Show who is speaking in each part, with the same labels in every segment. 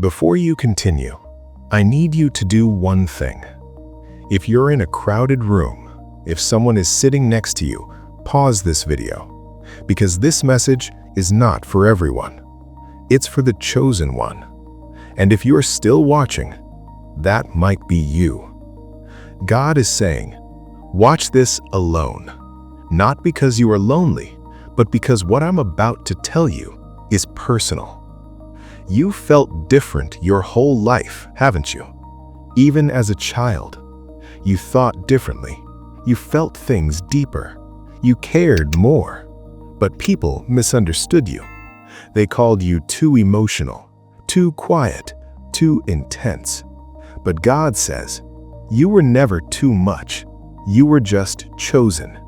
Speaker 1: Before you continue, I need you to do one thing. If you're in a crowded room, if someone is sitting next to you, pause this video, because this message is not for everyone. It's for the chosen one. And if you're still watching, that might be you. God is saying, watch this alone, not because you are lonely, but because what I'm about to tell you is personal. You felt different your whole life, haven't you? Even as a child, you thought differently. You felt things deeper. You cared more. But people misunderstood you. They called you too emotional, too quiet, too intense. But God says, you were never too much. You were just chosen.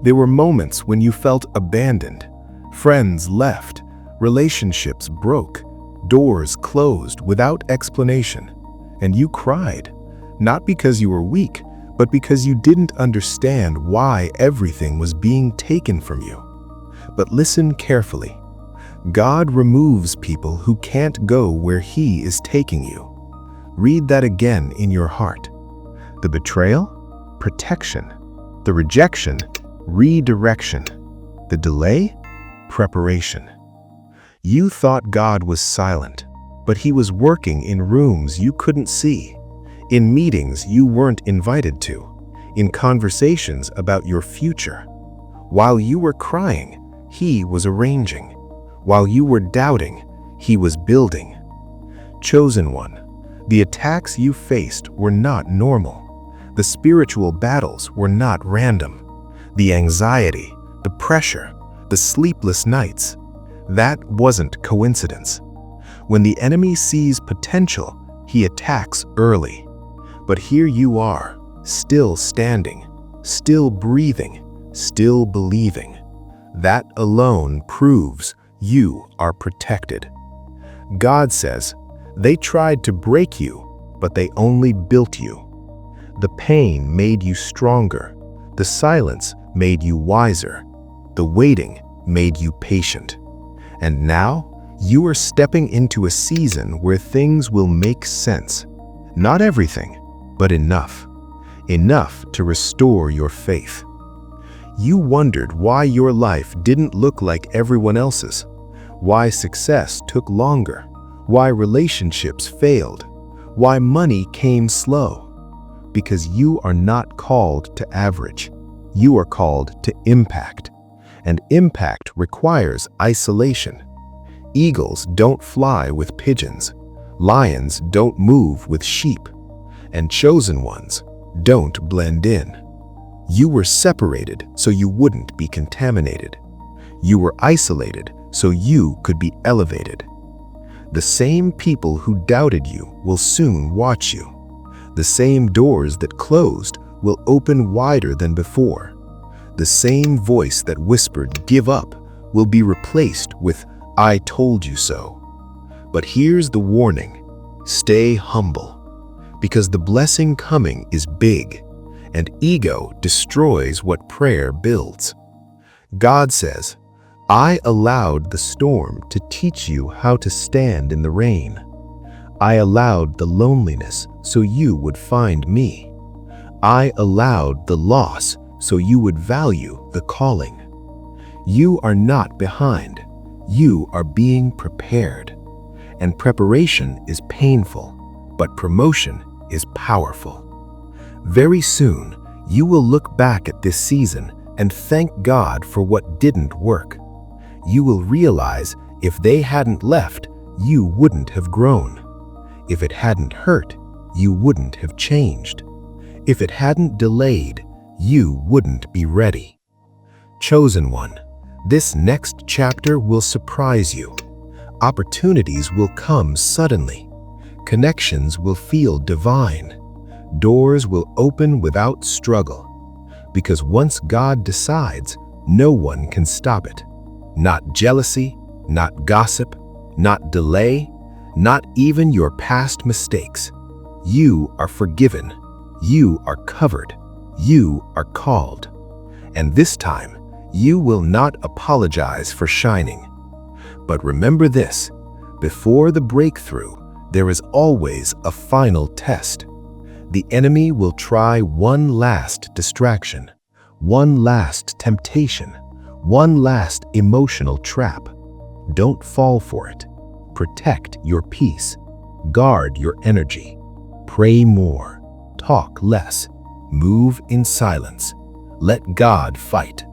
Speaker 1: There were moments when you felt abandoned. Friends left. Relationships broke. Doors closed without explanation. And you cried, not because you were weak, but because you didn't understand why everything was being taken from you. But listen carefully. God removes people who can't go where He is taking you. Read that again in your heart. The betrayal, protection. The rejection, redirection. The delay, preparation. You thought God was silent, but He was working in rooms you couldn't see, in meetings you weren't invited to, in conversations about your future. While you were crying, He was arranging. While you were doubting, He was building. Chosen one, the attacks you faced were not normal. The spiritual battles were not random. The anxiety, the pressure, the sleepless nights, that wasn't coincidence. When the enemy sees potential, he attacks early. But here you are, still standing, still breathing, still believing. That alone proves you are protected. God says, they tried to break you, but they only built you. The pain made you stronger. The silence made you wiser. The waiting made you patient. And now, you are stepping into a season where things will make sense. Not everything, but enough. Enough to restore your faith. You wondered why your life didn't look like everyone else's, why success took longer, why relationships failed, why money came slow. Because you are not called to average. You are called to impact. And impact requires isolation. Eagles don't fly with pigeons. Lions don't move with sheep. And chosen ones don't blend in. You were separated so you wouldn't be contaminated. You were isolated so you could be elevated. The same people who doubted you will soon watch you. The same doors that closed will open wider than before. The same voice that whispered, "Give up," will be replaced with, "I told you so." But here's the warning. Stay humble, because the blessing coming is big, and ego destroys what prayer builds. God says, I allowed the storm to teach you how to stand in the rain. I allowed the loneliness so you would find me. I allowed the loss so you would value the calling. You are not behind. You are being prepared. And preparation is painful, but promotion is powerful. Very soon, you will look back at this season and thank God for what didn't work. You will realize if they hadn't left, you wouldn't have grown. If it hadn't hurt, you wouldn't have changed. If it hadn't delayed, you wouldn't be ready. Chosen one, this next chapter will surprise you. Opportunities will come suddenly. Connections will feel divine. Doors will open without struggle. Because once God decides, no one can stop it. Not jealousy, not gossip, not delay, not even your past mistakes. You are forgiven. You are covered. You are called. And this time, you will not apologize for shining. But remember this, before the breakthrough, there is always a final test. The enemy will try one last distraction, one last temptation, one last emotional trap. Don't fall for it. Protect your peace. Guard your energy. Pray more. Talk less. Move in silence. Let God fight.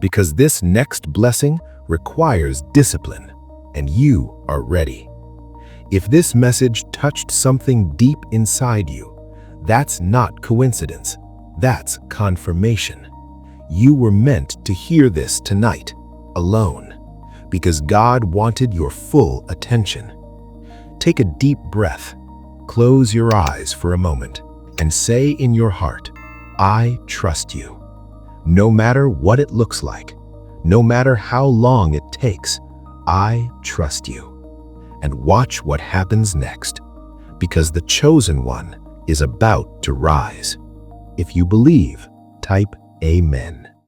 Speaker 1: Because this next blessing requires discipline, and you are ready. If this message touched something deep inside you, that's not coincidence. That's confirmation. You were meant to hear this tonight, alone, because God wanted your full attention. Take a deep breath, close your eyes for a moment, and say in your heart, I trust you. No matter what it looks like, no matter how long it takes, I trust you. And watch what happens next, because the chosen one is about to rise. If you believe, type Amen.